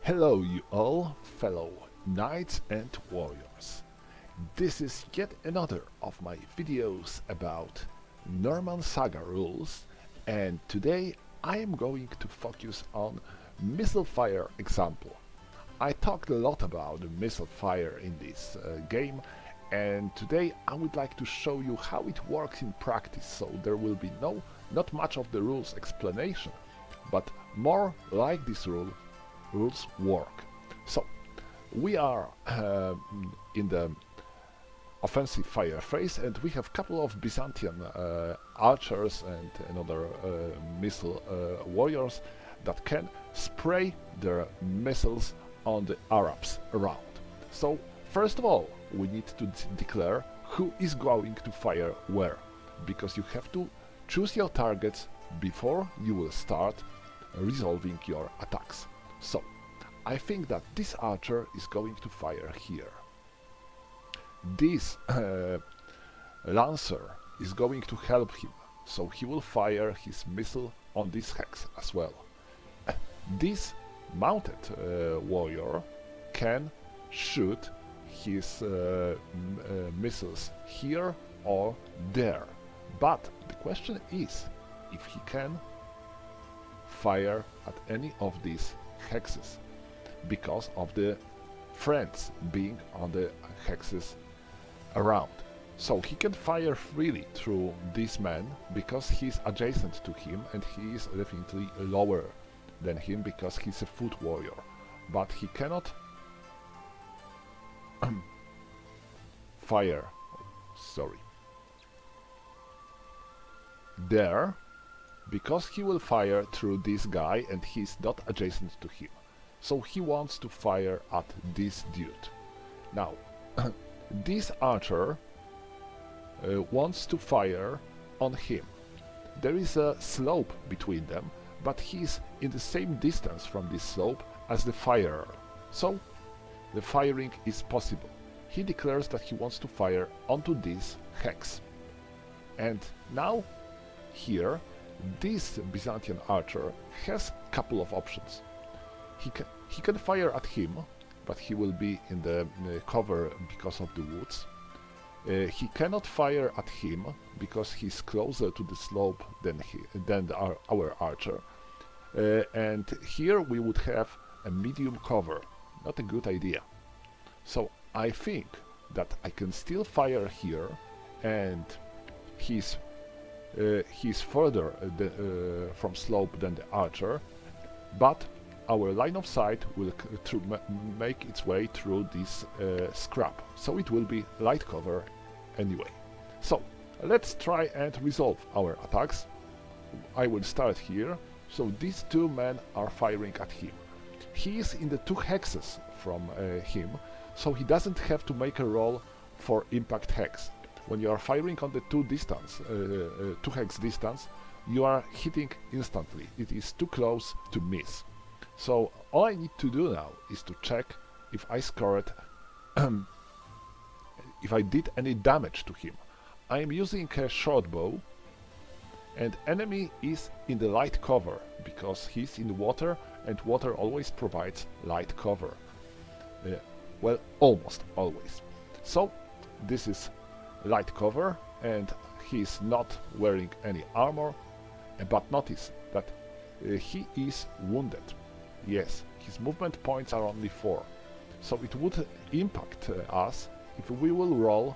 Hello you all, fellow knights and warriors. This is yet another of my videos about Norman Saga rules, and today I am going to focus on missile fire example. I talked a lot about missile fire in this game, and today I would like to show you how it works in practice, so there will be not much of the rules explanation, but more like these rules work. So we are in the offensive fire phase, and we have a couple of Byzantine archers and another missile warriors that can spray their missiles on the Arabs around. So first of all, we need to declare who is going to fire where, because you have to choose your targets before you will start resolving your attacks. So I think that this archer is going to fire here. This lancer is going to help him, so he will fire his missile on this hex as well. This mounted warrior can shoot his missiles here or there, but the question is if he can fire at any of these hexes, because of the friends being on the hexes around. So he can fire freely through this man because he's adjacent to him, and he is definitely lower than him because he's a foot warrior. But he cannot fire, there, because he will fire through this guy and he's not adjacent to him. So he wants to fire at this dude. Now, this archer wants to fire on him. There is a slope between them, but he's in the same distance from this slope as the firer. So the firing is possible. He declares that he wants to fire onto this hex. And now, here, this Byzantine archer has a couple of options. He can fire at him, but he will be in the cover because of the woods. He cannot fire at him because he's closer to the slope than our archer. And here we would have a medium cover. Not a good idea. So I think that I can still fire here, and he's further from slope than the archer, but our line of sight will make its way through this scrap, so it will be light cover anyway. So let's try and resolve our attacks. I will start here. So these two men are firing at him. He is in the two hexes from him, so he doesn't have to make a roll for impact hex. When you are firing on the two hex distance, you are hitting instantly. It is too close to miss. So all I need to do now is to check if I scored, if I did any damage to him. I am using a short bow, and enemy is in the light cover because he's in the water, and water always provides light cover. Well, almost always. So this is light cover, and he's not wearing any armor, but notice that he is wounded. Yes, his movement points are only 4, so it would impact us if we will roll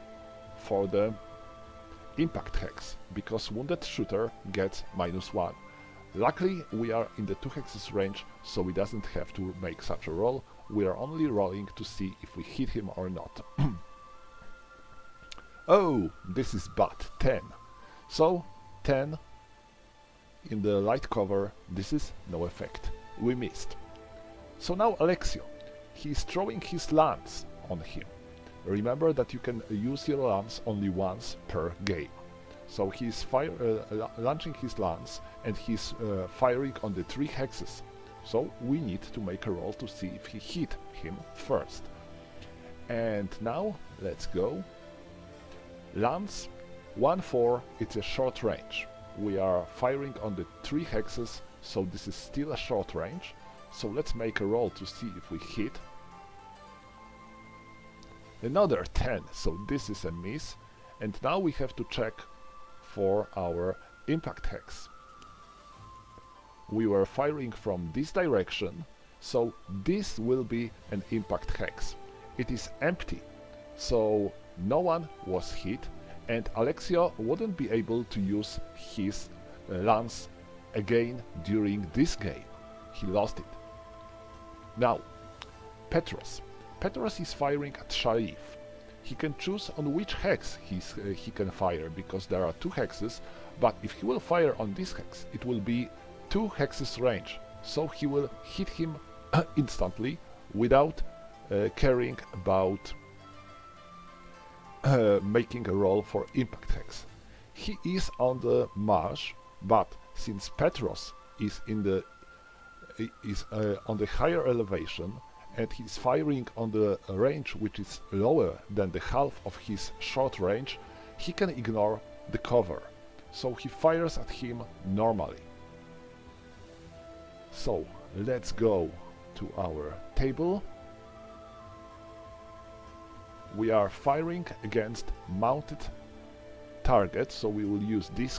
for the impact hex, because wounded shooter gets -1. Luckily we are in the 2 hexes range, so we doesn't have to make such a roll. We are only rolling to see if we hit him or not. Oh, this is bad, 10. So 10 in the light cover, this is no effect. We missed. So now Alexio, he is throwing his lance on him. Remember that you can use your lance only once per game. So he is launching his lance, and he's firing on the 3 hexes. So we need to make a roll to see if he hit him first. And now let's go. Lance 1-4, it's a short range. We are firing on the 3 hexes, so this is still a short range. So let's make a roll to see if we hit. Another 10, so this is a miss. And now we have to check for our impact hex. We were firing from this direction, so this will be an impact hex. It is empty, so no one was hit, and Alexio wouldn't be able to use his lance again during this game. He lost it. Now, Petros. Petros is firing at Sharif. He can choose on which hex he can fire, because there are 2 hexes, but if he will fire on this hex, it will be 2 hexes range, so he will hit him instantly without caring about making a roll for impact hex. He is on the marsh, but since Petros is on the higher elevation and he's firing on the range which is lower than the half of his short range, he can ignore the cover, so he fires at him normally. So let's go to our table. We are firing against mounted targets, so we will use this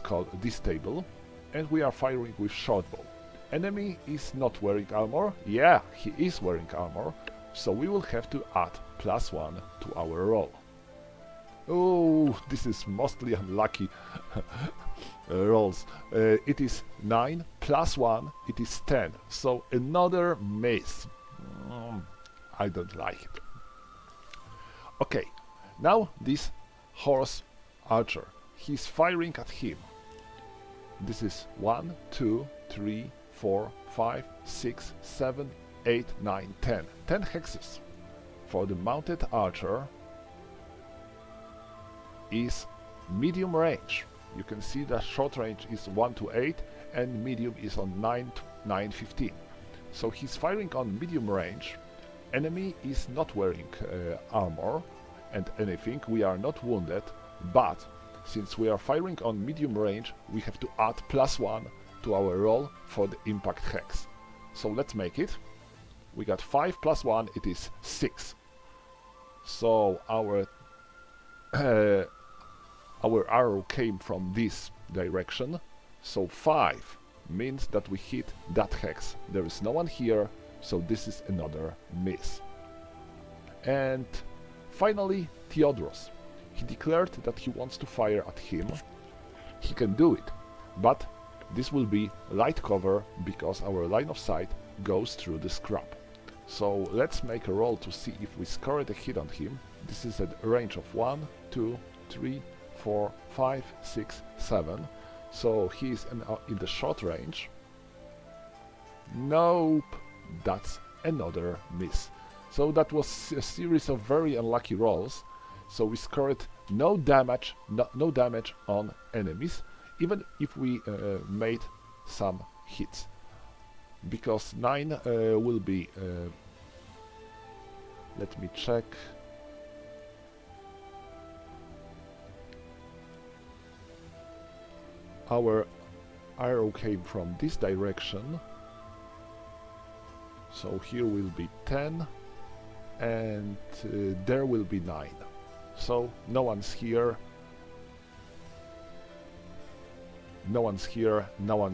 table, and we are firing with shortbow. Enemy is not wearing armor. Yeah, he is wearing armor, so we will have to add +1 to our roll. Oh, this is mostly unlucky rolls. It is 9 +1, it is 10, so another miss. I don't like it. Okay, now this horse archer, he's firing at him. This is 1, 2, 3, 4, 5, 6, 7, 8, 9, 10. 10 hexes. For the mounted archer is medium range. You can see that short range is 1 to 8 and medium is on 9 to 9, 15. So he's firing on medium range. Enemy is not wearing armor and anything. We are not wounded, but since we are firing on medium range, we have to add +1 to our roll for the impact hex. So let's make it. We got 5 +1, it is 6. So our arrow came from this direction, so 5 means that we hit that hex. There is no one here, so this is another miss. And finally, Theodoros. He declared that he wants to fire at him. He can do it, but this will be light cover because our line of sight goes through the scrub. So let's make a roll to see if we scored a hit on him. This is at a range of 1, 2, 3, 4, 5, 6, 7. So he is in the short range. Nope, that's another miss. So that was a series of very unlucky rolls. So we scored no damage, no damage on enemies, even if we made some hits. Because 9 will be... let me check. Our arrow came from this direction, so here will be 10 and there will be 9. So no one's here, no one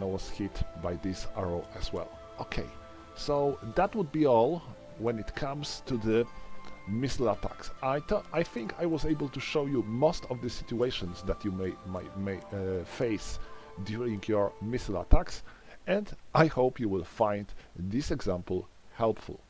was hit by this arrow as well. Okay, so that would be all when it comes to the missile attacks. I think I was able to show you most of the situations that you may face during your missile attacks, and I hope you will find this example helpful.